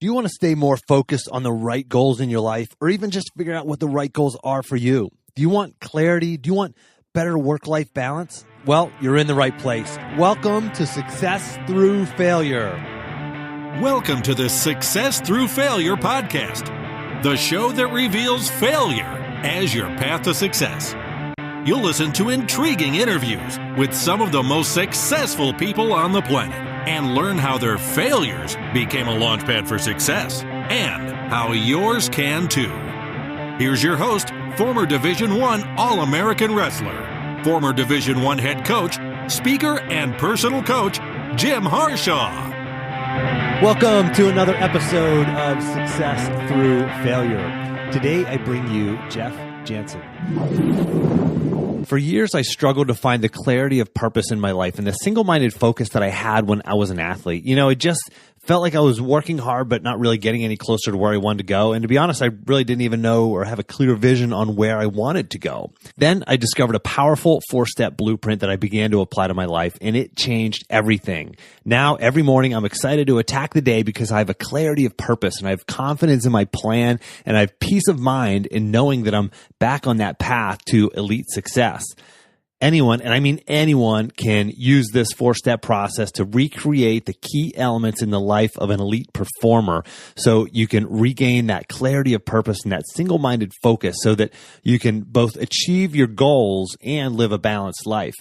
Do you want to stay more focused on the right goals in your life, or even just figure out what the right goals are for you? Do you want clarity? Do you want better work-life balance? Well, you're in the right place. Welcome to Success Through Failure. Welcome to the Success Through Failure podcast, the show that reveals failure as your path to success. You'll listen to intriguing interviews with some of the most successful people on the planet and learn how their failures became a launchpad for success and how yours can too. Here's your host, former Division I All-American wrestler, former Division I head coach, speaker, and personal coach, Jim Harshaw. Welcome to another episode of Success Through Failure. Today, I bring you Jeff Janssen. For years, I struggled to find the clarity of purpose in my life and the single-minded focus that I had when I was an athlete. You know, it just felt like I was working hard, but not really getting any closer to where I wanted to go. And to be honest, I really didn't even know or have a clear vision on where I wanted to go. Then I discovered a powerful 4-step blueprint that I began to apply to my life, and it changed everything. Now, every morning, I'm excited to attack the day because I have a clarity of purpose and I have confidence in my plan and I have peace of mind in knowing that I'm back on that path to elite success. Anyone, and I mean anyone, can use this 4-step process to recreate the key elements in the life of an elite performer so you can regain that clarity of purpose and that single-minded focus so that you can both achieve your goals and live a balanced life.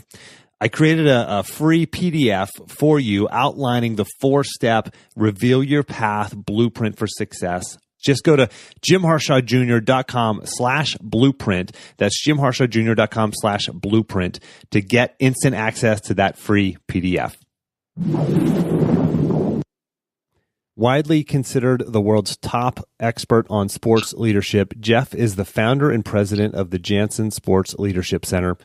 I created a free PDF for you outlining the 4-step Reveal Your Path Blueprint for Success. Just go to jimharshawjr.com/blueprint. That's jimharshawjr.com/blueprint to get instant access to that free PDF. Widely considered the world's top expert on sports leadership, Jeff is the founder and president of the Janssen Sports Leadership Center.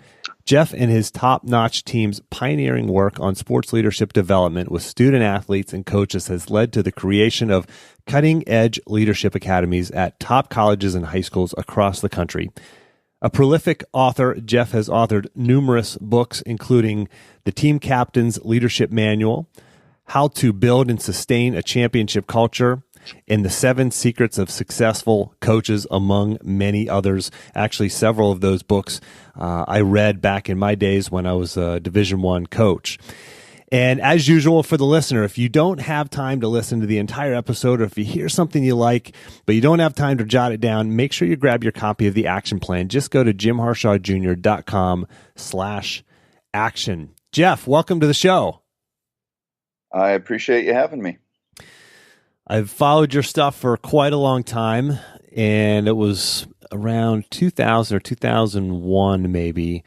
Jeff and his top-notch team's pioneering work on sports leadership development with student athletes and coaches has led to the creation of cutting-edge leadership academies at top colleges and high schools across the country. A prolific author, Jeff has authored numerous books, including The Team Captain's Leadership Manual, How to Build and Sustain a Championship Culture, and The 7 Secrets of Successful Coaches, among many others. Actually, several of those books I read back in my days when I was a Division I coach. And as usual for the listener, if you don't have time to listen to the entire episode, or if you hear something you like, but you don't have time to jot it down, make sure you grab your copy of the action plan. Just go to jimharshawjr.com/action. Jeff, welcome to the show. I appreciate you having me. I've followed your stuff for quite a long time, and it was around 2000 or 2001, maybe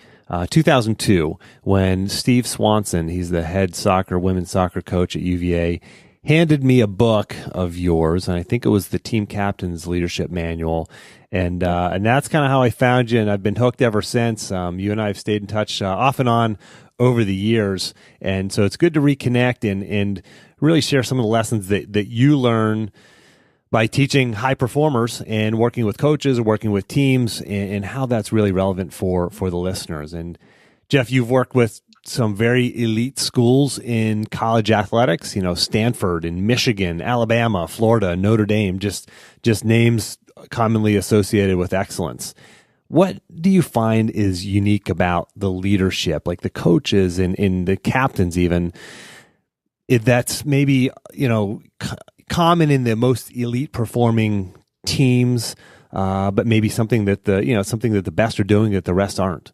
2002, when Steve Swanson, he's the head women's soccer coach at UVA, handed me a book of yours, and I think it was the Team Captain's Leadership Manual, and that's kind of how I found you, and I've been hooked ever since. You and I have stayed in touch off and on over the years, and so it's good to reconnect and really share some of the lessons that you learn by teaching high performers and working with coaches or working with teams, and how that's really relevant for the listeners. And Jeff, you've worked with some very elite schools in college athletics, you know, Stanford and Michigan, Alabama, Florida, Notre Dame, just names commonly associated with excellence. What do you find is unique about the leadership, like the coaches and the captains even, that's maybe, you know, common in the most elite performing teams, but maybe something that the best are doing that the rest aren't?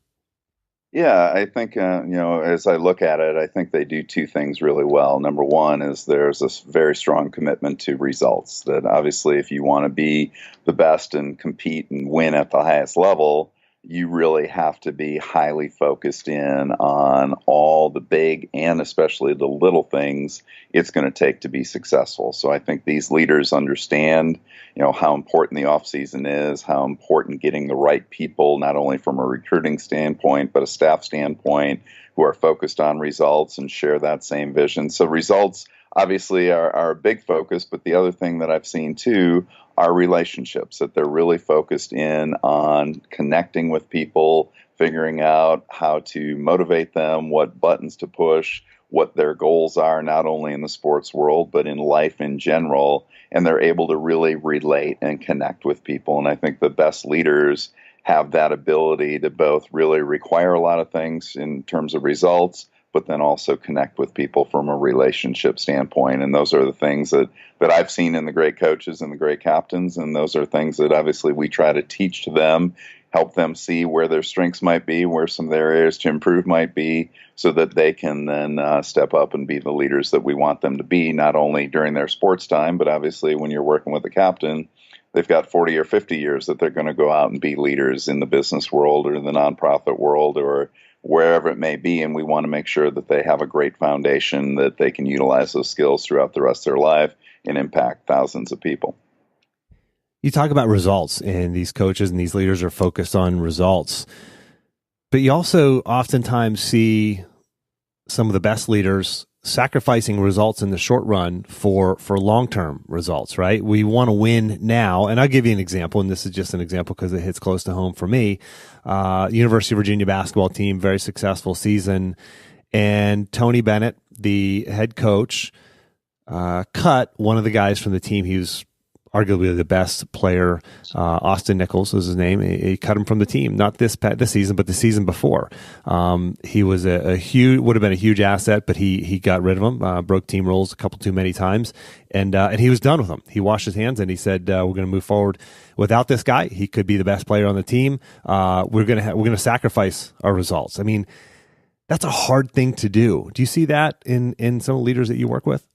Yeah, I think, as I look at it, I think they do two things really well. Number one is there's a very strong commitment to results, that obviously if you want to be the best and compete and win at the highest level, you really have to be highly focused in on all the big and especially the little things it's going to take to be successful. So I think these leaders understand, how important the off season is, how important getting the right people, not only from a recruiting standpoint, but a staff standpoint, who are focused on results and share that same vision. So results obviously are a big focus, but the other thing that I've seen too are relationships, that they're really focused in on connecting with people, figuring out how to motivate them, what buttons to push, what their goals are, not only in the sports world, but in life in general. And they're able to really relate and connect with people. And I think the best leaders have that ability to both really require a lot of things in terms of results, but then also connect with people from a relationship standpoint. And those are the things that I've seen in the great coaches and the great captains. And those are things that obviously we try to teach to them, help them see where their strengths might be, where some of their areas to improve might be, so that they can then step up and be the leaders that we want them to be, not only during their sports time, but obviously when you're working with a captain, they've got 40 or 50 years that they're going to go out and be leaders in the business world or the nonprofit world or wherever it may be. And we want to make sure that they have a great foundation that they can utilize those skills throughout the rest of their life and impact thousands of people. You talk about results, and these coaches and these leaders are focused on results. But you also oftentimes see some of the best leaders sacrificing results in the short run for long-term results, right? We want to win now. And I'll give you an example, and this is just an example because it hits close to home for me. University of Virginia basketball team, very successful season. And Tony Bennett, the head coach, cut one of the guys from the team. He was arguably the best player. Austin Nichols was his name. He cut him from the team, not this season, but the season before. He was would have been a huge asset, but he got rid of him, broke team rules a couple too many times, and he was done with him. He washed his hands and he said, "We're going to move forward without this guy. He could be the best player on the team. We're going to sacrifice our results." I mean, that's a hard thing to do. Do you see that in some leaders that you work with?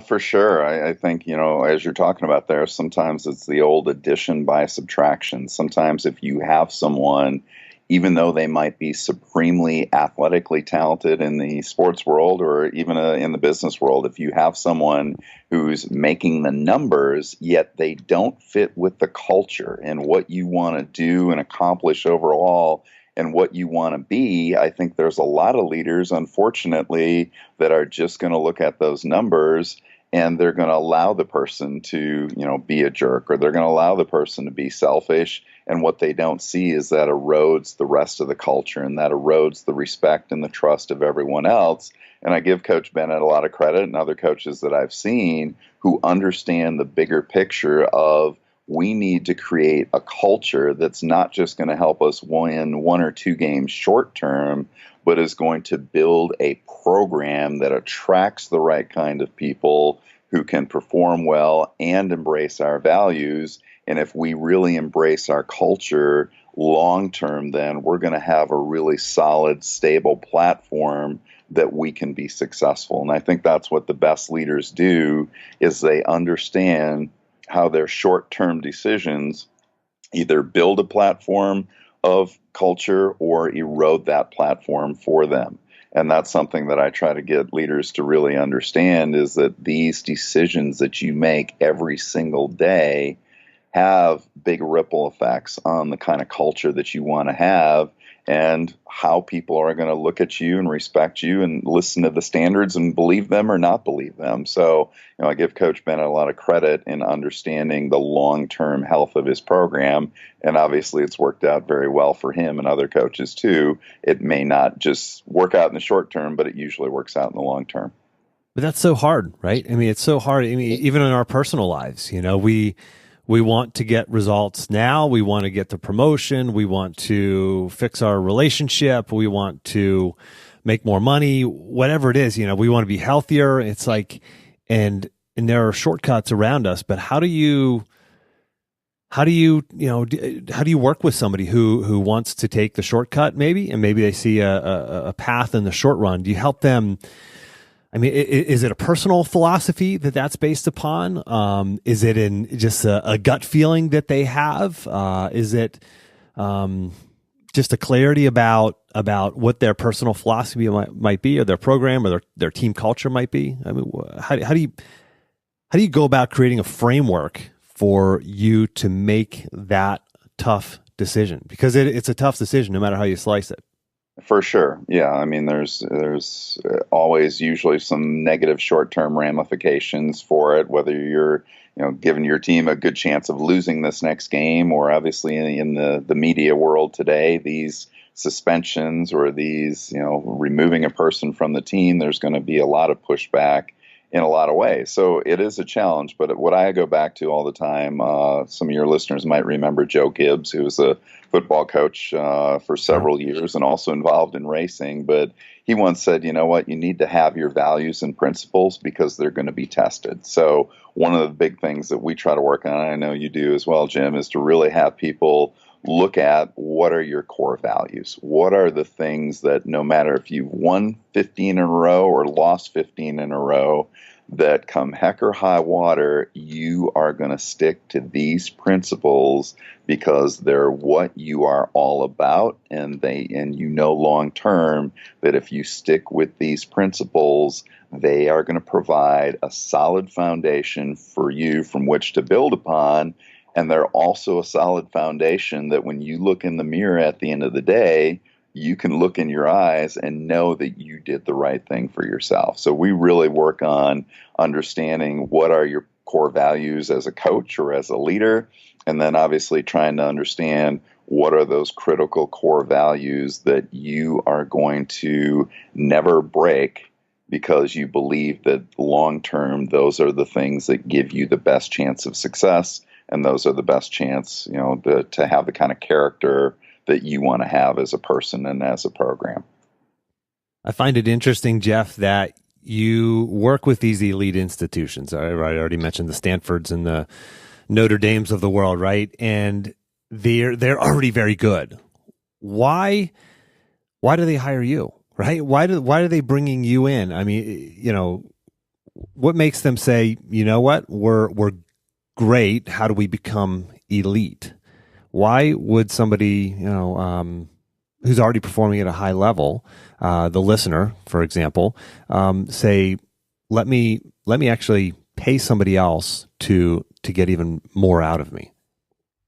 For sure. I think, as you're talking about there, sometimes it's the old addition by subtraction. Sometimes if you have someone, even though they might be supremely athletically talented in the sports world or even in the business world, if you have someone who's making the numbers, yet they don't fit with the culture and what you want to do and accomplish overall, and what you want to be, I think there's a lot of leaders, unfortunately, that are just going to look at those numbers and they're going to allow the person to, be a jerk, or they're going to allow the person to be selfish. And what they don't see is that erodes the rest of the culture, and that erodes the respect and the trust of everyone else. And I give Coach Bennett a lot of credit, and other coaches that I've seen who understand the bigger picture of, we need to create a culture that's not just going to help us win one or two games short term, but is going to build a program that attracts the right kind of people who can perform well and embrace our values. And if we really embrace our culture long term, then we're going to have a really solid, stable platform that we can be successful. And I think that's what the best leaders do, is they understand how their short-term decisions either build a platform of culture or erode that platform for them. And that's something that I try to get leaders to really understand, is that these decisions that you make every single day have big ripple effects on the kind of culture that you want to have, and how people are going to look at you and respect you and listen to the standards and believe them or not believe them. So, I give Coach Bennett a lot of credit in understanding the long-term health of his program. And obviously it's worked out very well for him and other coaches too. It may not just work out in the short term, but it usually works out in the long term. But that's so hard, right? I mean, it's so hard. I mean, even in our personal lives, we want to get results now. We want to get the promotion. We want to fix our relationship. We want to make more money, whatever it is, we want to be healthier. It's like, and there are shortcuts around us, but how do you work with somebody who wants to take the shortcut maybe, and maybe they see a path in the short run? Do you help them? I mean, is it a personal philosophy that's based upon? Is it in just a gut feeling that they have? Is it just a clarity about what their personal philosophy might be, or their program, or their team culture might be? I mean, how do you go about creating a framework for you to make that tough decision? Because it's a tough decision, no matter how you slice it. For sure. Yeah. I mean, there's always usually some negative short-term ramifications for it, whether you're, giving your team a good chance of losing this next game, or obviously in the media world today, these suspensions or these, removing a person from the team, there's going to be a lot of pushback in a lot of ways. So it is a challenge. But what I go back to all the time, some of your listeners might remember Joe Gibbs, who was a football coach for several years and also involved in racing. But he once said, you know what, you need to have your values and principles because they're going to be tested. So one of the big things that we try to work on, and I know you do as well, Jim, is to really have people look at what are your core values. What are the things that no matter if you've won 15 in a row or lost 15 in a row, that come heck or high water, you are going to stick to these principles because they're what you are all about, and long term that if you stick with these principles, they are going to provide a solid foundation for you from which to build upon. And they're also a solid foundation that when you look in the mirror at the end of the day, you can look in your eyes and know that you did the right thing for yourself. So we really work on understanding what are your core values as a coach or as a leader, and then obviously trying to understand what are those critical core values that you are going to never break because you believe that long term those are the things that give you the best chance of success, and those are the best chance, to have the kind of character that you want to have as a person and as a program. I find it interesting, Jeff, that you work with these elite institutions. I already mentioned the Stanfords and the Notre Dames of the world, right? And they're already very good. Why do they hire you, right? Why are they bringing you in? I mean, what makes them say, you know what, we're great. How do we become elite? Why would somebody, who's already performing at a high level, the listener, for example, say, let me actually pay somebody else to get even more out of me?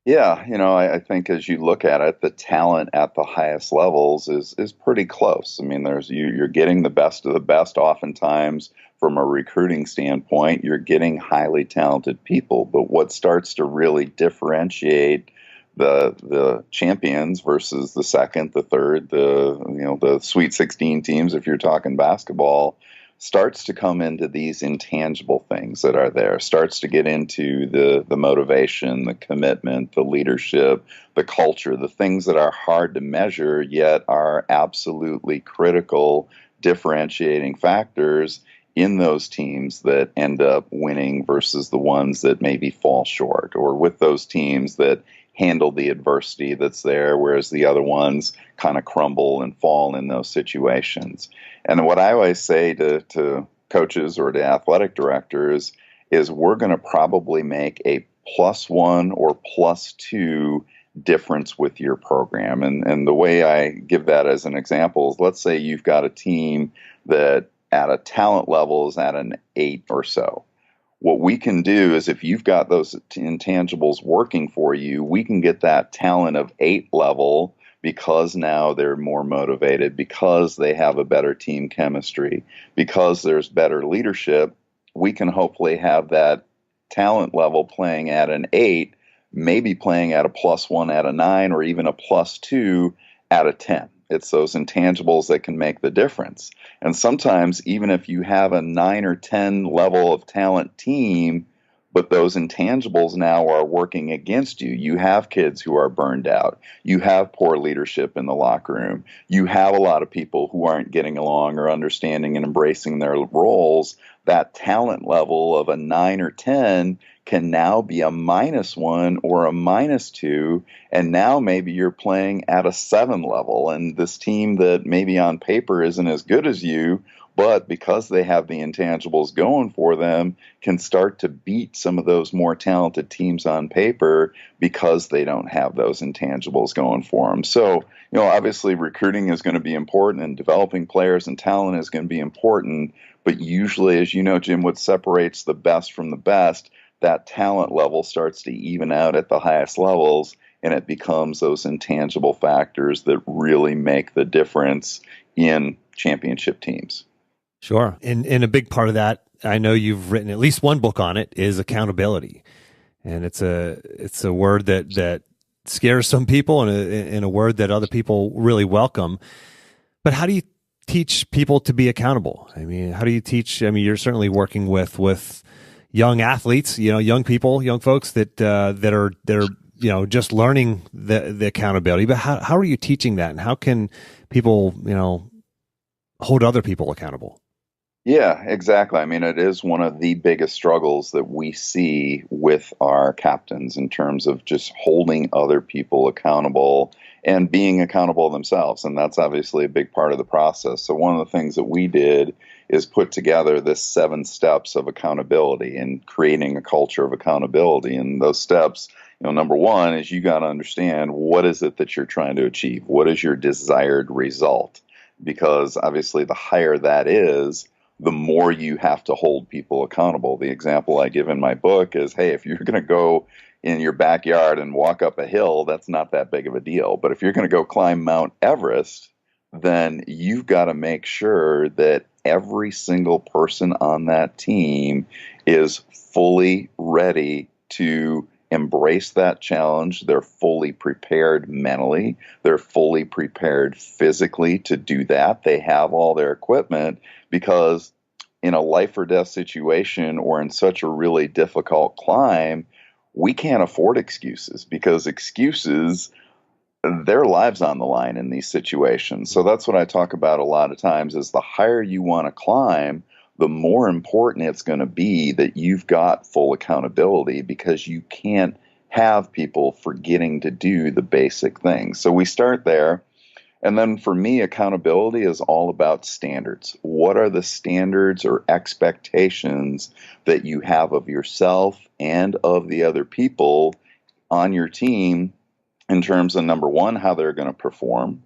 Yeah, I think as you look at it, the talent at the highest levels is pretty close. I mean, you're getting the best of the best oftentimes from a recruiting standpoint. You're getting highly talented people, but what starts to really differentiate the champions versus the second, the third, the Sweet 16 teams, if you're talking basketball, starts to come into these intangible things that are there, starts to get into the motivation, the commitment, the leadership, the culture, the things that are hard to measure yet are absolutely critical differentiating factors in those teams that end up winning versus the ones that maybe fall short, or with those teams that handle the adversity that's there, whereas the other ones kind of crumble and fall in those situations. And what I always say to coaches or to athletic directors is we're going to probably make a +1 or +2 difference with your program. And the way I give that as an example is, let's say you've got a team that at a talent level is at an 8 or so. What we can do is if you've got those intangibles working for you, we can get that talent of 8 level because now they're more motivated, because they have a better team chemistry, because there's better leadership. We can hopefully have that talent level playing at an 8, maybe playing at a +1 at a 9, or even a +2 at a 10. It's those intangibles that can make the difference. And sometimes even if you have a 9 or 10 level of talent team, but those intangibles now are working against you. You have kids who are burned out. You have poor leadership in the locker room. You have a lot of people who aren't getting along or understanding and embracing their roles. That talent level of a 9 or 10 can now be a -1 or a -2, and now maybe you're playing at a 7 level, and this team that maybe on paper isn't as good as you, but because they have the intangibles going for them, can start to beat some of those more talented teams on paper because they don't have those intangibles going for them. So, obviously recruiting is going to be important, and developing players and talent is going to be important, but usually, as you know, Jim, what separates the best from the best, that talent level starts to even out at the highest levels, and it becomes those intangible factors that really make the difference in championship teams. Sure. And a big part of that, I know you've written at least one book on it, is accountability. And it's a word that scares some people in a word that other people really welcome. But how do you teach people to be accountable? I mean, how do you teach? I mean, you're certainly working with young athletes, young people, young folks that are just learning the accountability. But how are you teaching that, and how can people hold other people accountable? Yeah, exactly. I mean, it is one of the biggest struggles that we see with our captains in terms of just holding other people accountable and being accountable themselves. And that's obviously a big part of the process. So one of the things that we did is put together this 7 steps of accountability and creating a culture of accountability. And those steps, number one is you got to understand, what is it that you're trying to achieve? What is your desired result? Because obviously the higher that is, the more you have to hold people accountable. The example I give in my book is, hey, if you're going to go in your backyard and walk up a hill, that's not that big of a deal. But if you're going to go climb Mount Everest, then you've got to make sure that every single person on that team is fully ready to embrace that challenge. They're fully prepared mentally. They're fully prepared physically to do that. They have all their equipment, because in a life or death situation or in such a really difficult climb, we can't afford excuses, because excuses, their lives on the line in these situations. So that's what I talk about a lot of times, is the higher you want to climb, the more important it's going to be that you've got full accountability, because you can't have people forgetting to do the basic things. So we start there. And then for me, accountability is all about standards. What are the standards or expectations that you have of yourself and of the other people on your team, in terms of, number one, how they're going to perform,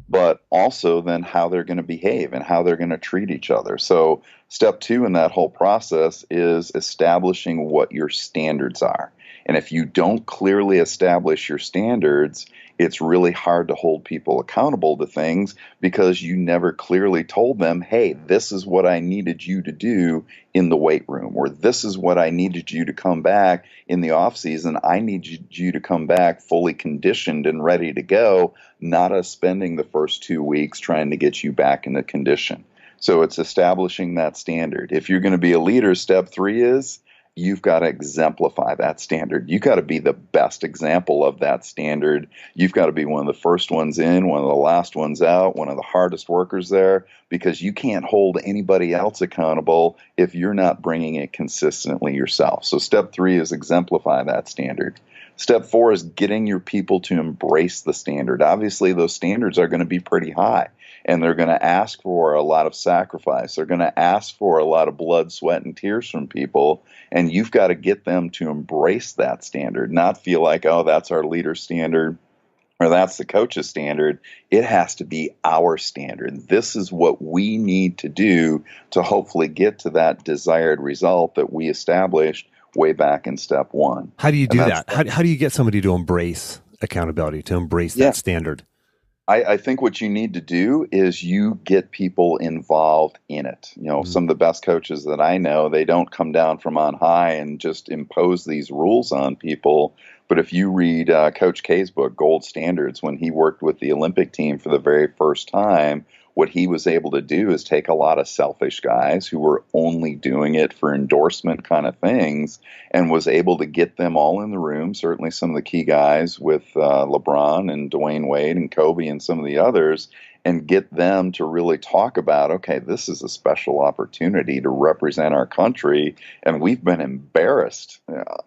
but also then how they're going to behave and how they're going to treat each other. So step 2 in that whole process is establishing what your standards are. And if you don't clearly establish your standards, it's really hard to hold people accountable to things, because you never clearly told them, hey, this is what I needed you to do in the weight room, or this is what I needed you to come back in the off season. I need you to come back fully conditioned and ready to go, not us spending the first 2 weeks trying to get you back into condition. So it's establishing that standard. If you're going to be a leader, step 3 is you've got to exemplify that standard. You've got to be the best example of that standard. You've got to be one of the first ones in, one of the last ones out, one of the hardest workers there, because you can't hold anybody else accountable if you're not bringing it consistently yourself. So step 3 is exemplify that standard. Step 4 is getting your people to embrace the standard. Obviously, those standards are going to be pretty high, and they're going to ask for a lot of sacrifice. They're going to ask for a lot of blood, sweat, and tears from people, and you've got to get them to embrace that standard, not feel like, oh, that's our leader's standard or that's the coach's standard. It has to be our standard. This is what we need to do to hopefully get to that desired result that we established way back in step 1. How do you do that? How do you get somebody to embrace accountability, to embrace that standard? I think what you need to do is you get people involved in it. Some of the best coaches that I know, they don't come down from on high and just impose these rules on people. But if you read Coach K's book, Gold Standards, when he worked with the Olympic team for the very first time, what he was able to do is take a lot of selfish guys who were only doing it for endorsement kind of things, and was able to get them all in the room, certainly some of the key guys with LeBron and Dwayne Wade and Kobe and some of the others, and get them to really talk about, okay, this is a special opportunity to represent our country, and we've been embarrassed,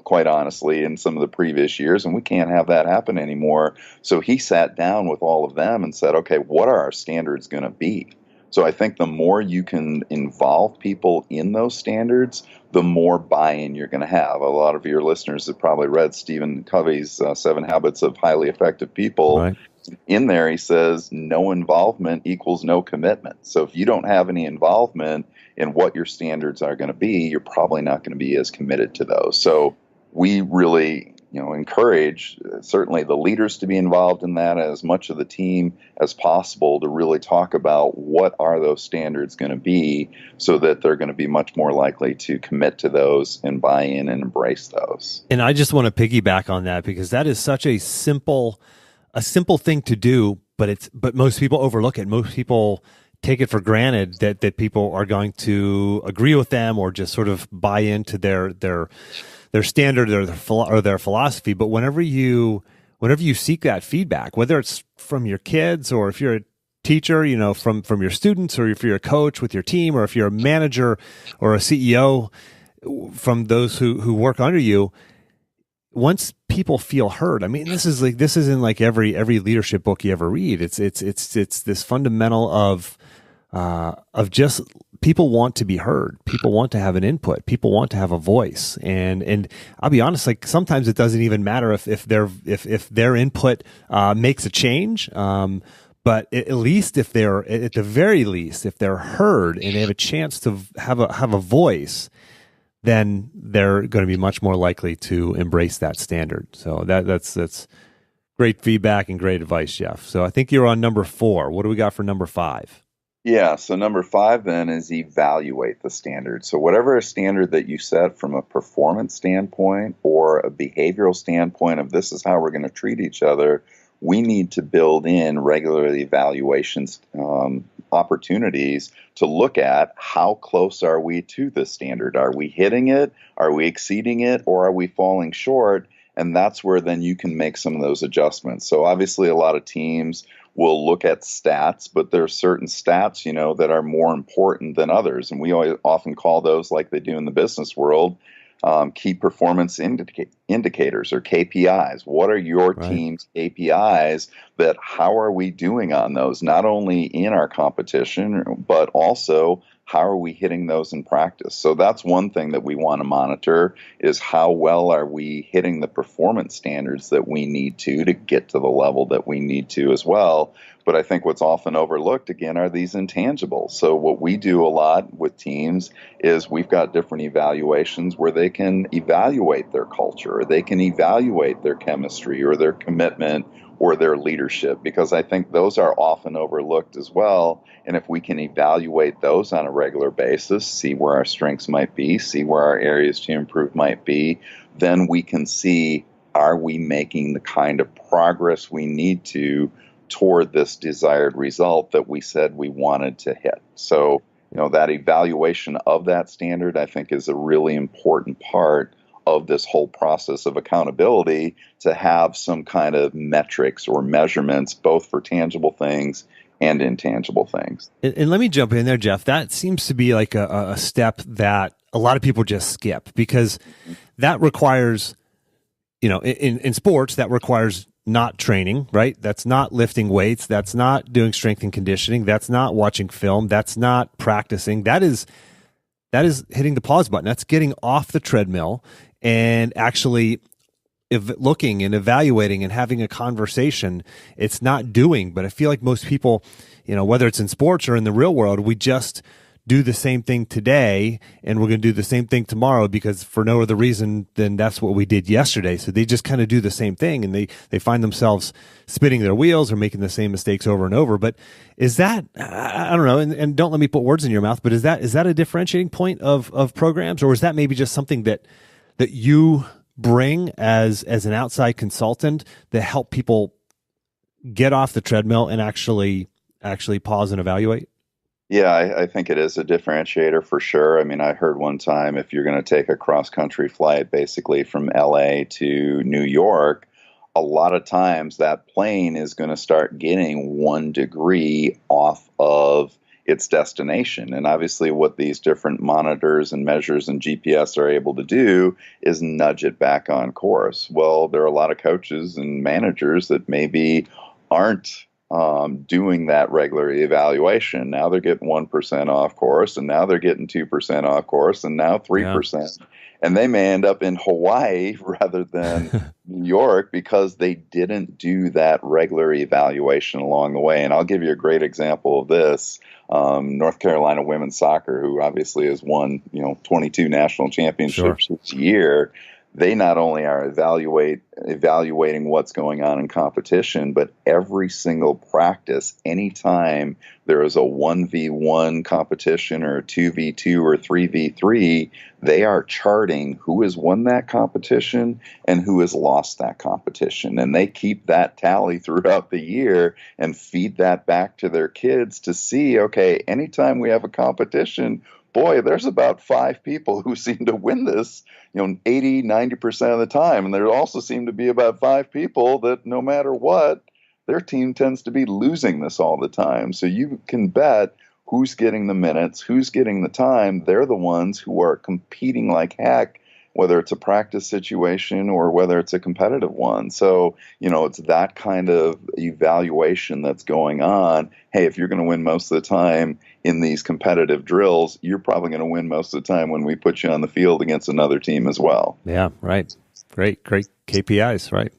quite honestly, in some of the previous years, and we can't have that happen anymore. So he sat down with all of them and said, okay, what are our standards going to be? So I think the more you can involve people in those standards, the more buy-in you're going to have. A lot of your listeners have probably read Stephen Covey's 7 Habits of Highly Effective People. Right. In there, he says no involvement equals no commitment. So if you don't have any involvement in what your standards are going to be, you're probably not going to be as committed to those. So we really encourage certainly the leaders to be involved in that, as much of the team as possible, to really talk about what are those standards going to be, so that they're going to be much more likely to commit to those and buy in and embrace those. And I just want to piggyback on that, because that is such a simple thing to do, but most people overlook it. Most people take it for granted that people are going to agree with them or just sort of buy into their standard or their philosophy. But whenever you seek that feedback, whether it's from your kids, or if you're a teacher, from your students, or if you're a coach with your team, or if you're a manager or a CEO, from those who work under you, once people feel heard, I mean, this isn't like every leadership book you ever read. It's this fundamental of just people want to be heard. People want to have an input. People want to have a voice. And I'll be honest, like sometimes it doesn't even matter if their input makes a change. But at least at the very least, if they're heard and they have a chance to have a voice, then they're going to be much more likely to embrace that standard. So that's great feedback and great advice, Jeff. So I think you're on number 4. What do we got for number 5? Yeah, so number 5 then is evaluate the standard. So whatever a standard that you set from a performance standpoint or a behavioral standpoint of this is how we're going to treat each other, we need to build in regular evaluations opportunities to look at how close are we to the standard. Are we hitting it? Are we exceeding it? Or are we falling short? And that's where then you can make some of those adjustments. So obviously a lot of teams will look at stats, but there are certain stats, that are more important than others. And we often call those, like they do in the business world, key performance indicators, or KPIs. What are your team's KPIs? That how are we doing on those, not only in our competition, but also how are we hitting those in practice? So that's one thing that we want to monitor, is how well are we hitting the performance standards that we need to get to the level that we need to as well. But I think what's often overlooked, again, are these intangibles. So what we do a lot with teams is we've got different evaluations where they can evaluate their culture, or they can evaluate their chemistry, or their commitment, or their leadership, because I think those are often overlooked as well. And if we can evaluate those on a regular basis, see where our strengths might be, see where our areas to improve might be, then we can see, are we making the kind of progress we need to toward this desired result that we said we wanted to hit. So, that evaluation of that standard, I think, is a really important part of this whole process of accountability, to have some kind of metrics or measurements, both for tangible things and intangible things. And let me jump in there, Jeff. That seems to be like a step that a lot of people just skip, because that requires, in sports, that requires not training, right? That's not lifting weights. That's not doing strength and conditioning. That's not watching film. That's not practicing. That is hitting the pause button. That's getting off the treadmill and actually looking and evaluating and having a conversation. It's not doing, but I feel like most people, whether it's in sports or in the real world, we just do the same thing today and we're going to do the same thing tomorrow, because for no other reason than that's what we did yesterday. So they just kind of do the same thing, and they find themselves spinning their wheels or making the same mistakes over and over. But is that, I don't know, and don't let me put words in your mouth, but is that a differentiating point of programs, or is that maybe just something that you bring as an outside consultant that help people get off the treadmill and actually pause and evaluate? Yeah, I think it is a differentiator for sure. I mean, I heard one time, if you're going to take a cross-country flight basically from LA to New York, a lot of times that plane is going to start getting 1 degree off of its destination. And obviously what these different monitors and measures and GPS are able to do is nudge it back on course. Well, there are a lot of coaches and managers that maybe aren't doing that regular evaluation. Now they're getting 1% off course, and now they're getting 2% off course, and now 3%. Yeah. And they may end up in Hawaii rather than New York because they didn't do that regular evaluation along the way. And I'll give you a great example of this. North Carolina women's soccer, who obviously has won, 22 national championships this year, they not only are evaluating what's going on in competition, but every single practice, anytime there is a 1v1 competition or a 2v2 or 3v3, they are charting who has won that competition and who has lost that competition. And they keep that tally throughout the year and feed that back to their kids to see, okay, anytime we have a competition, boy, there's about 5 people who seem to win this, 80, 90% of the time. And there also seem to be about 5 people that no matter what, their team tends to be losing this all the time. So you can bet who's getting the minutes, who's getting the time. They're the ones who are competing like heck, whether it's a practice situation or whether it's a competitive one. So, it's that kind of evaluation that's going on. Hey, if you're going to win most of the time in these competitive drills, you're probably going to win most of the time when we put you on the field against another team as well. Yeah, right. Great KPIs, right?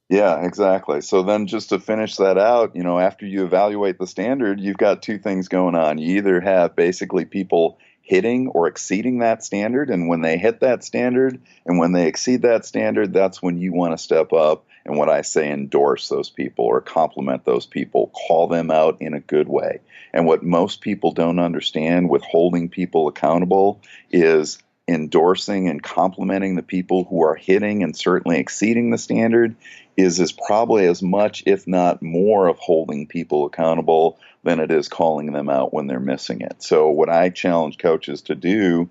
Yeah, exactly. So then just to finish that out, after you evaluate the standard, you've got 2 things going on. You either have basically people hitting or exceeding that standard, and when they hit that standard and when they exceed that standard, that's when you want to step up and, what I say, endorse those people or compliment those people, call them out in a good way. And what most people don't understand with holding people accountable is endorsing and complimenting the people who are hitting and certainly exceeding the standard is probably as much, if not more, of holding people accountable than it is calling them out when they're missing it. So what I challenge coaches to do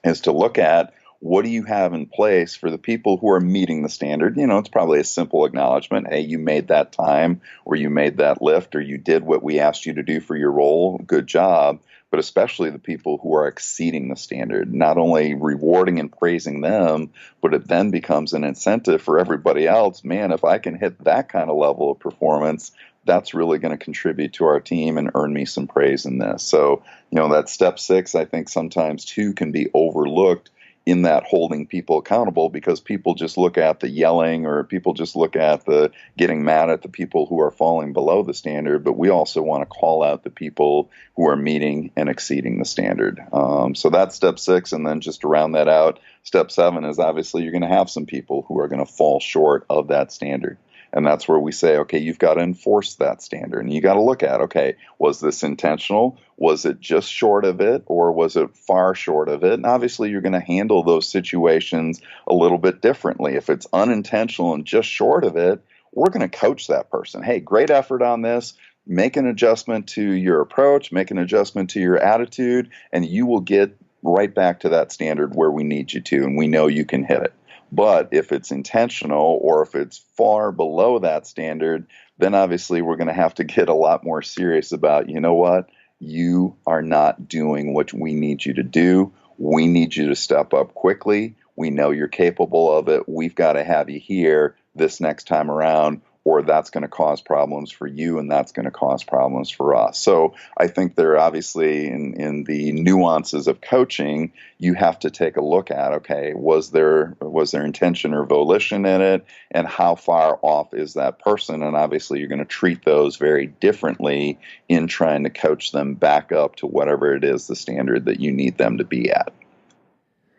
is to look at, what do you have in place for the people who are meeting the standard? It's probably a simple acknowledgement. Hey, you made that time, or you made that lift, or you did what we asked you to do for your role. Good job. But especially the people who are exceeding the standard, not only rewarding and praising them, but it then becomes an incentive for everybody else. Man, if I can hit that kind of level of performance, that's really going to contribute to our team and earn me some praise in this. So, that step 6, I think sometimes too can be overlooked in that holding people accountable, because people just look at the yelling, or people just look at the getting mad at the people who are falling below the standard. But we also want to call out the people who are meeting and exceeding the standard. So that's step 6. And then just to round that out, step 7 is obviously you're going to have some people who are going to fall short of that standard. And that's where we say, okay, you've got to enforce that standard. And you got to look at, okay, was this intentional? Was it just short of it, or was it far short of it? And obviously, you're going to handle those situations a little bit differently. If it's unintentional and just short of it, we're going to coach that person. Hey, great effort on this. Make an adjustment to your approach, make an adjustment to your attitude, and you will get right back to that standard where we need you to, and we know you can hit it. But if it's intentional, or if it's far below that standard, then obviously we're going to have to get a lot more serious about, what? You are not doing what we need you to do. We need you to step up quickly. We know you're capable of it. We've got to have you here this next time around, or that's going to cause problems for you, and that's going to cause problems for us. So I think there obviously in the nuances of coaching, you have to take a look at, okay, was there intention or volition in it, and how far off is that person? And obviously you're going to treat those very differently in trying to coach them back up to whatever it is, the standard that you need them to be at.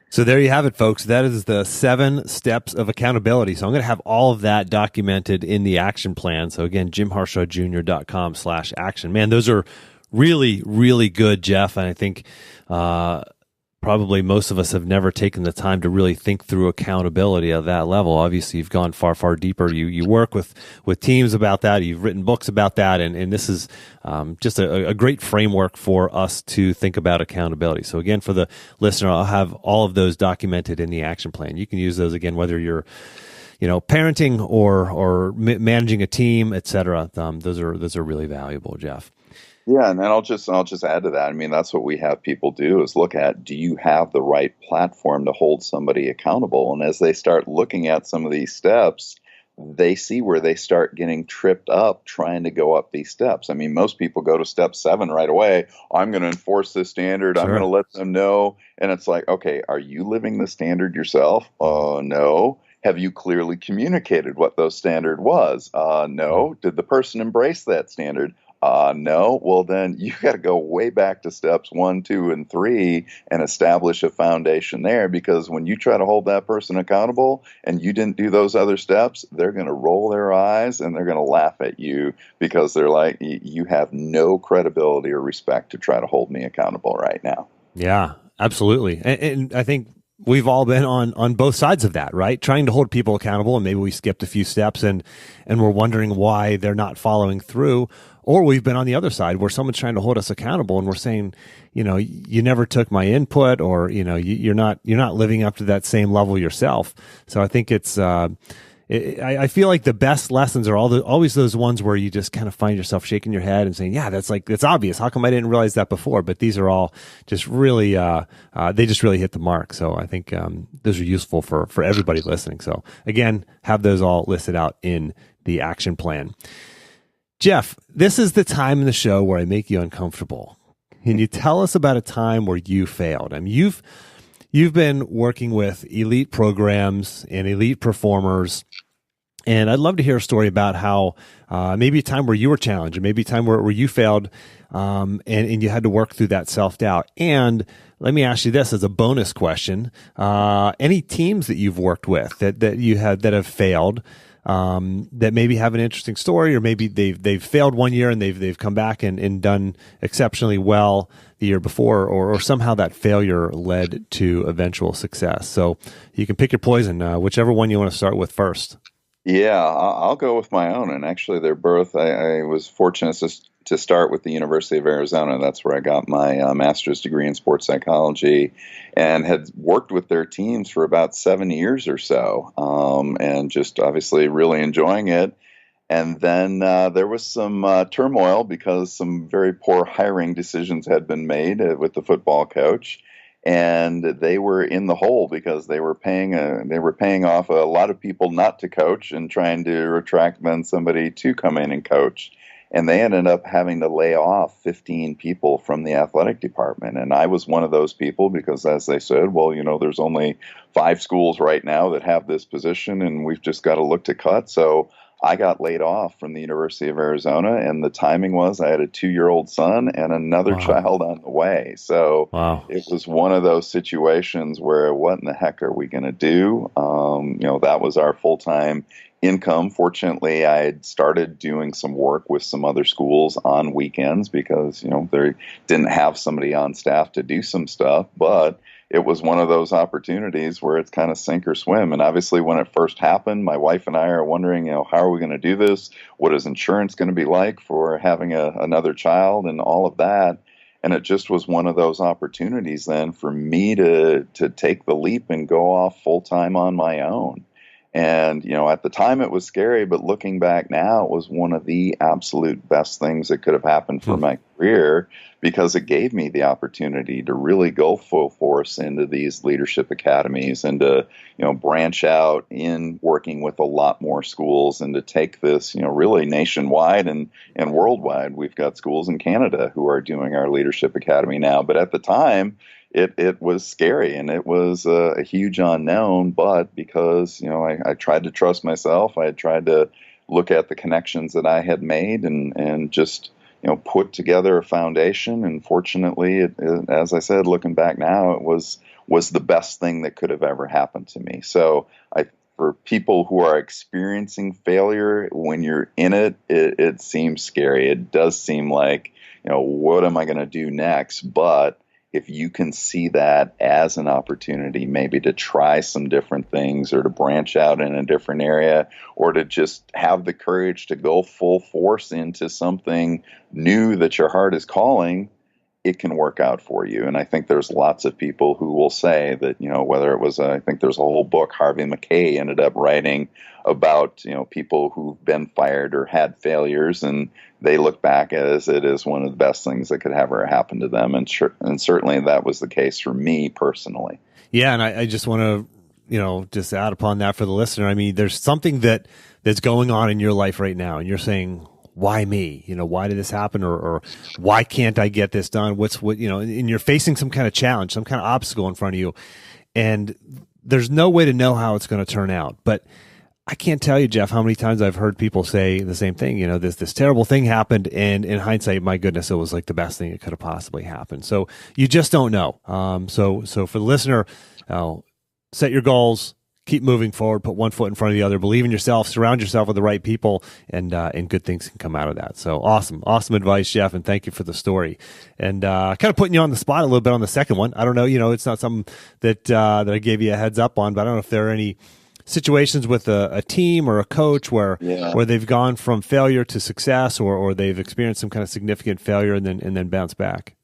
So there you have it, folks. That is the 7 steps of accountability. So I'm going to have all of that documented in the action plan. So again, jimharshawjr.com/action. Man, those are really, really good, Jeff. And I think probably most of us have never taken the time to really think through accountability at that level. Obviously, you've gone far, far deeper. You work with teams about that. You've written books about that. And this is just a great framework for us to think about accountability. So again, for the listener, I'll have all of those documented in the action plan. You can use those, again, whether you're parenting or managing a team, et cetera. Those are really valuable, Jeff. Yeah, and then I'll just add to that. I mean, that's what we have people do, is look at, do you have the right platform to hold somebody accountable? And as they start looking at some of these steps, they see where they start getting tripped up trying to go up these steps. I mean, most people go to step 7 right away. I'm going to enforce this standard. Sure. I'm going to let them know. And it's like, okay, are you living the standard yourself? No. Have you clearly communicated what those standard was? No. Did the person embrace that standard? No. Well, then you got to go way back to steps 1, 2, and 3 and establish a foundation there, because when you try to hold that person accountable and you didn't do those other steps, they're going to roll their eyes and they're going to laugh at you, because they're like, you have no credibility or respect to try to hold me accountable right now. Yeah, absolutely. And I think we've all been on both sides of that, right? Trying to hold people accountable, and maybe we skipped a few steps and we're wondering why they're not following through. Or we've been on the other side where someone's trying to hold us accountable and we're saying, you never took my input, or, you're not living up to that same level yourself. So I think I feel like the best lessons are always those ones where you just kind of find yourself shaking your head and saying, yeah, that's obvious. How come I didn't realize that before? But these are all just really, they just really hit the mark. So I think those are useful for everybody listening. So again, have those all listed out in the action plan. Jeff, this is the time in the show where I make you uncomfortable. Can you tell us about a time where you failed? I mean, you've been working with elite programs and elite performers, and I'd love to hear a story about how maybe a time where you were challenged, or maybe a time where you failed, and you had to work through that self-doubt. And let me ask you this as a bonus question: any teams that you've worked with that have failed, that maybe have an interesting story, or maybe they've failed one year and they've come back and done exceptionally well the year before, or somehow that failure led to eventual success. So you can pick your poison, whichever one you want to start with first. Yeah, I'll go with my own. And actually, they're both, I was fortunate to start with the University of Arizona. That's where I got my master's degree in sports psychology, and had worked with their teams for about 7 years or so, and just obviously really enjoying it. And then there was some turmoil because some very poor hiring decisions had been made with the football coach. And they were in the hole because they were paying off a lot of people not to coach and trying to attract then somebody to come in and coach. And they ended up having to lay off 15 people from the athletic department. And I was one of those people because, as they said, well, there's only 5 schools right now that have this position, and we've just got to look to cut. So I got laid off from the University of Arizona, and the timing was I had a 2-year-old son and another child on the way. So It was one of those situations where, what in the heck are we going to do? That was our full-time income. Fortunately, I had started doing some work with some other schools on weekends because, they didn't have somebody on staff to do some stuff, but it was one of those opportunities where it's kind of sink or swim. And obviously, when it first happened, my wife and I are wondering, how are we going to do this? What is insurance going to be like for having another child and all of that? And it just was one of those opportunities then for me to take the leap and go off full time on my own. And, at the time it was scary, but looking back now, it was one of the absolute best things that could have happened for my career, because it gave me the opportunity to really go full force into these leadership academies and to, branch out in working with a lot more schools and to take this, really nationwide and worldwide. We've got schools in Canada who are doing our leadership academy now. But at the time, it was scary and it was a huge unknown, but because, I tried to trust myself, I had tried to look at the connections that I had made and just, put together a foundation. And fortunately, as I said, looking back now, it was the best thing that could have ever happened to me. So for people who are experiencing failure, when you're in it, it seems scary. It does seem like, what am I going to do next? But if you can see that as an opportunity, maybe to try some different things or to branch out in a different area, or to just have the courage to go full force into something new that your heart is calling, it can work out for you. And I think there's lots of people who will say that, whether it was, I think there's a whole book Harvey Mackay ended up writing about, people who've been fired or had failures, and they look back as it is one of the best things that could ever happen to them. And certainly that was the case for me personally. Yeah. And I just want to, just add upon that for the listener. I mean, there's something that's going on in your life right now, and you're saying, why me? Why did this happen? Or why can't I get this done? And you're facing some kind of challenge, some kind of obstacle in front of you, and there's no way to know how it's going to turn out. But I can't tell you, Jeff, how many times I've heard people say the same thing. This terrible thing happened, and in hindsight, my goodness, it was like the best thing that could have possibly happened. So you just don't know. So for the listener, set your goals, keep moving forward, put one foot in front of the other, believe in yourself, surround yourself with the right people, and good things can come out of that. So awesome advice, Jeff, and thank you for the story. And kind of putting you on the spot a little bit on the second one. I don't know, it's not something that I gave you a heads up on, but I don't know if there are any situations with a team or a coach where they've gone from failure to success, or they've experienced some kind of significant failure and then bounce back.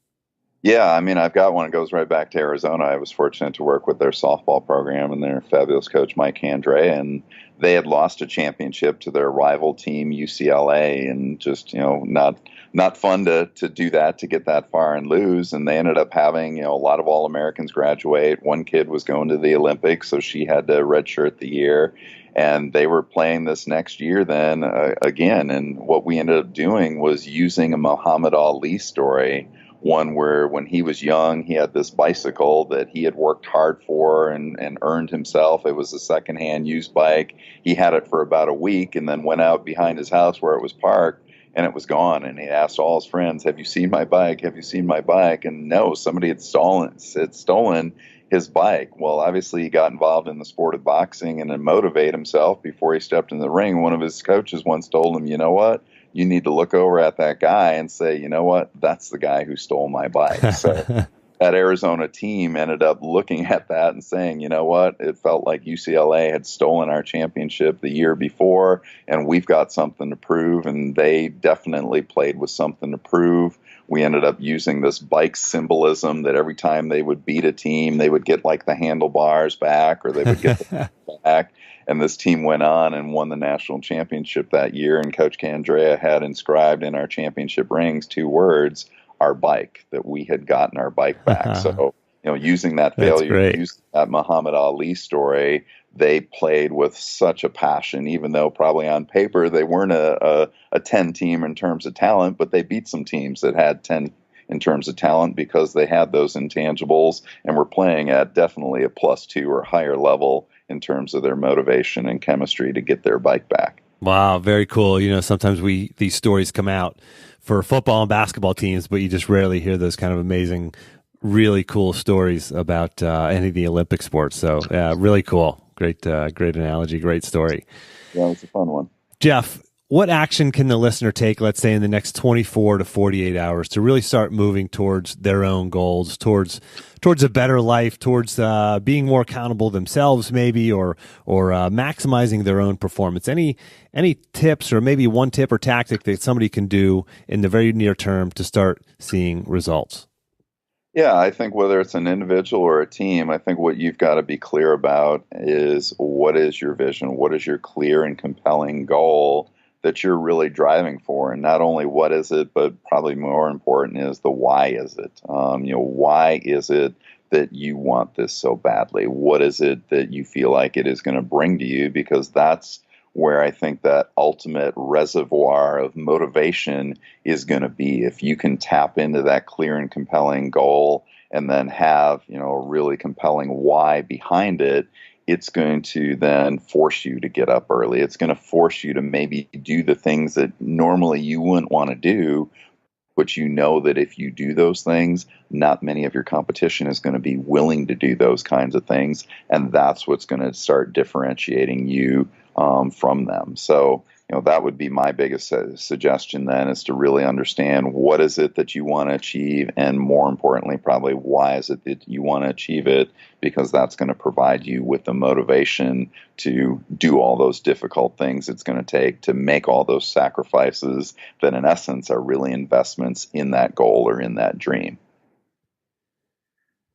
Yeah, I mean, I've got one that goes right back to Arizona. I was fortunate to work with their softball program and their fabulous coach, Mike Andrea, and they had lost a championship to their rival team, UCLA, and just, not fun to do that, to get that far and lose. And they ended up having, a lot of All-Americans graduate. One kid was going to the Olympics, so she had to redshirt the year. And they were playing this next year then again. And what we ended up doing was using a Muhammad Ali story, one where when he was young, he had this bicycle that he had worked hard for and earned himself. It was a secondhand used bike. He had it for about a week and then went out behind his house where it was parked and it was gone. And he asked all his friends, "Have you seen my bike? Have you seen my bike?" And no, somebody had stolen his bike. Well, obviously he got involved in the sport of boxing and to motivate himself before he stepped in the ring. One of his coaches once told him, "You know what? You need to look over at that guy and say, you know what, that's the guy who stole my bike." So that Arizona team ended up looking at that and saying, you know what, it felt like UCLA had stolen our championship the year before, and we've got something to prove. And they definitely played with something to prove. We ended up using this bike symbolism that every time they would beat a team, they would get like the handlebars back, or they would get the back. And this team went on and won the national championship that year. And Coach Candrea had inscribed in our championship rings 2 words, "our bike," that we had gotten our bike back. So, using that failure, using that Muhammad Ali story, they played with such a passion, even though probably on paper they weren't a 10 team in terms of talent, but they beat some teams that had 10 in terms of talent because they had those intangibles and were playing at definitely a +2 or higher level in terms of their motivation and chemistry to get their bike back. Wow, very cool. Sometimes these stories come out for football and basketball teams, but you just rarely hear those kind of amazing, really cool stories about any of the Olympic sports. So, really cool. Great analogy. Great story. Yeah, it's a fun one. Jeff, what action can the listener take, let's say, in the next 24 to 48 hours to really start moving towards their own goals, towards a better life, towards being more accountable themselves, maybe, or maximizing their own performance? Any tips, or maybe one tip or tactic that somebody can do in the very near term to start seeing results? Yeah, I think whether it's an individual or a team, I think what you've got to be clear about is, what is your vision? What is your clear and compelling goal that you're really driving for? And not only what is it, but probably more important is the why is it? Why is it that you want this so badly? What is it that you feel like it is going to bring to you? Because that's where I think that ultimate reservoir of motivation is going to be. If you can tap into that clear and compelling goal and then have, a really compelling why behind it, it's going to then force you to get up early. It's going to force you to maybe do the things that normally you wouldn't want to do, but you know that if you do those things, not many of your competition is going to be willing to do those kinds of things. And that's what's going to start differentiating you from them. So, that would be my biggest suggestion then, is to really understand what is it that you want to achieve, and more importantly, probably why is it that you want to achieve it, because that's going to provide you with the motivation to do all those difficult things it's going to take, to make all those sacrifices that in essence are really investments in that goal or in that dream.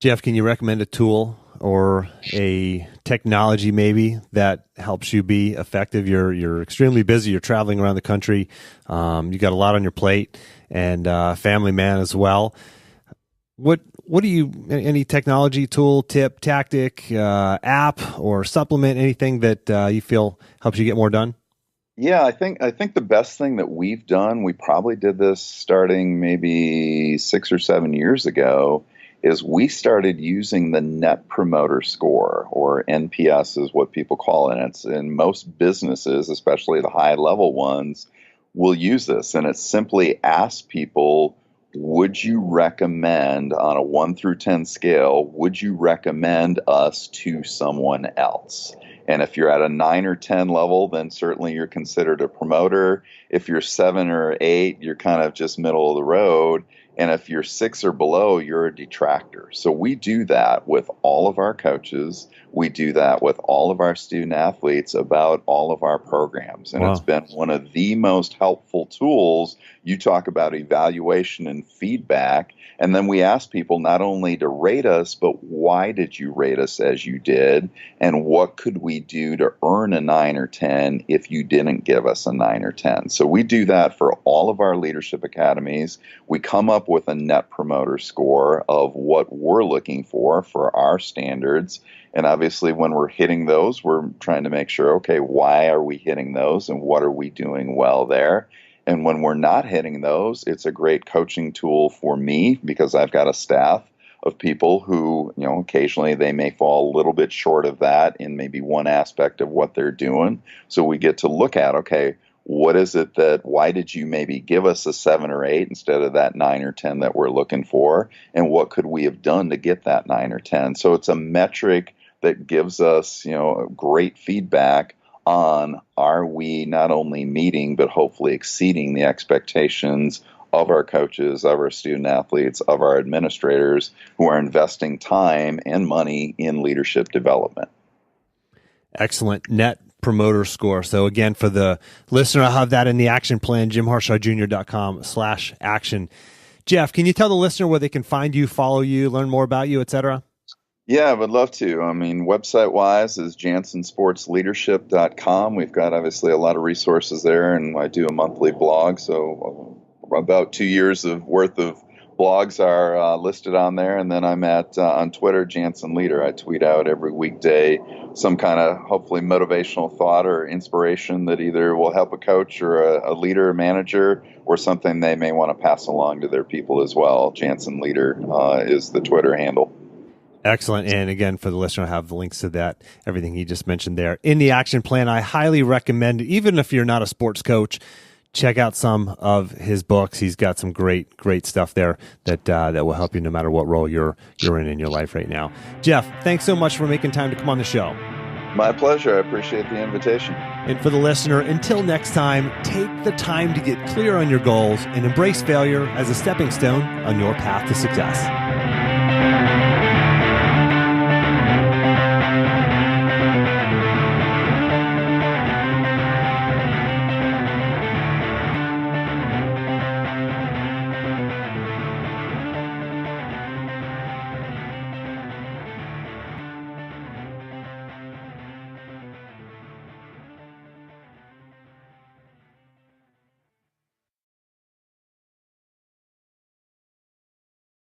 Jeff, can you recommend a tool or a technology maybe that helps you be effective? You're extremely busy. You're traveling around the country. You got a lot on your plate, and family man as well. What do you, any technology, tool, tip, tactic, app, or supplement, anything that you feel helps you get more done? Yeah, I think the best thing that we've done, we probably did this starting maybe 6 or 7 years ago, is we started using the Net Promoter Score, or NPS is what people call it. It's in most businesses, especially the high-level ones, will use this. And it simply asks people, would you recommend, on a 1 through 10 scale, would you recommend us to someone else? And if you're at a 9 or 10 level, then certainly you're considered a promoter. If you're 7 or 8, you're kind of just middle of the road. And if you're 6 or below, you're a detractor. So we do that with all of our coaches. We do that with all of our student athletes about all of our programs. And It's been one of the most helpful tools. You talk about evaluation and feedback. And then we ask people not only to rate us, but why did you rate us as you did? And what could we do to earn a 9 or 10 if you didn't give us a 9 or 10? So we do that for all of our leadership academies. We come up with a Net Promoter Score of what we're looking for our standards. And obviously, when we're hitting those, we're trying to make sure, okay, why are we hitting those and what are we doing well there? And when we're not hitting those, it's a great coaching tool for me because I've got a staff of people who, occasionally they may fall a little bit short of that in maybe one aspect of what they're doing. So we get to look at, okay, what is it why did you maybe give us a 7 or 8 instead of that 9 or 10 that we're looking for? And what could we have done to get that 9 or 10? So it's a metric that gives us, great feedback on, are we not only meeting, but hopefully exceeding the expectations of our coaches, of our student athletes, of our administrators who are investing time and money in leadership development. Excellent. Net Promoter Score. So again, for the listener, I'll have that in the action plan, jimharshawjr.com/action. Jeff, can you tell the listener where they can find you, follow you, learn more about you, et cetera? Yeah, I would love to. I mean, website-wise is JanssenSportsLeadership.com. We've got obviously a lot of resources there, and I do a monthly blog, so about 2 years of worth of blogs are listed on there. And then I'm on Twitter, Janssen Leader. I tweet out every weekday some kind of hopefully motivational thought or inspiration that either will help a coach or a leader, a manager, or something they may want to pass along to their people as well. Janssen Leader is the Twitter handle. Excellent. And again, for the listener, I have the links to that, everything he just mentioned there in the action plan. I highly recommend, even if you're not a sports coach, check out some of his books. He's got some great stuff there that will help you no matter what role you're in your life right now. Jeff, thanks so much for making time to come on the show. My pleasure. I appreciate the invitation. And for the listener, until next time, take the time to get clear on your goals and embrace failure as a stepping stone on your path to success.